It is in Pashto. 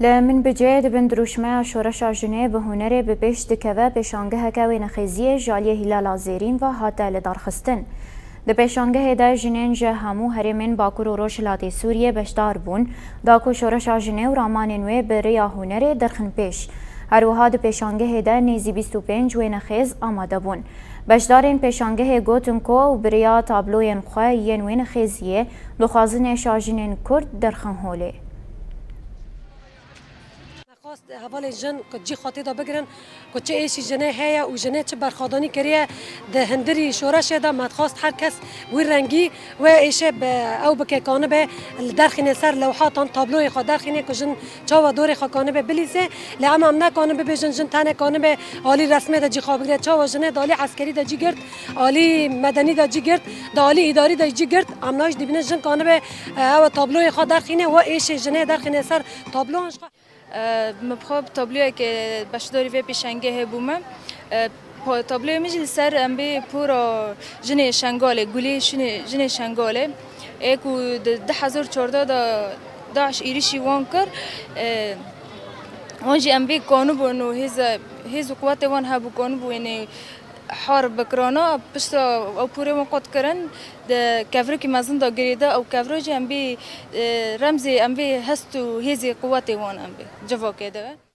لمن بجید بن دروشمه شورش آجنه به هنر به پیش دکوه پیشانگه که نخیزی جالی هلال آزیرین و حتی لدارخستن. ده پیشانگه ده جنین جه همو هرمین باکور و روشلاتی سوریه بشدار بون داکو شورش آجنه و رامان نوی به ریا هنر درخن پیش. هروها ده پیشانگه ده نیزی 25 و نخیز آماده بون. بشدارین پیشانگه گوتنکو و بریا تابلوین خواه ین و نخیزیه دخوازن شاجنین کرد درخن هوله. خواست حوال جن کجی خاطی دا بگیرن کجی ایشی جنه هیا و جنه چه برخادانی کریه ده هندری شورش دا مدخواست هر کس وی رنگی و ایشه او بکه کانه به درخینه سر لوحاتان تابلوی خوا درخینه که جن چاوا دور خوا کانه به بلیزه لعم هم نکانه به جن جن تنه کانه به آلی رسمه دا جی خواه بگیره چاوا جنه دا آلی عسکری دا جی گرد آلی مدنی دا جی گرد دا آلی اداری دا جی گرد امناش دیبینه جن کانه به او تابلوی خوا درخینه و ایشه جنه درخینه سر تابلوانش مبخوب تابلوی که باشداری و پیشنگه بومه تابلوی میجی سر ام بی پورا جن شنگاله گلی جن شنگاله اکو 2014 داعش ایریشی وان کر آنجی ام بی کانو بونو هیز قوت وان هبو کانو بونه حرب بکرانا پشت او پوره ما قد کرن ده کفر کی مزن دا گریده او کفر جی ام بی رمزی ام بی هستو هیزی قوت وان ام بی جوا کده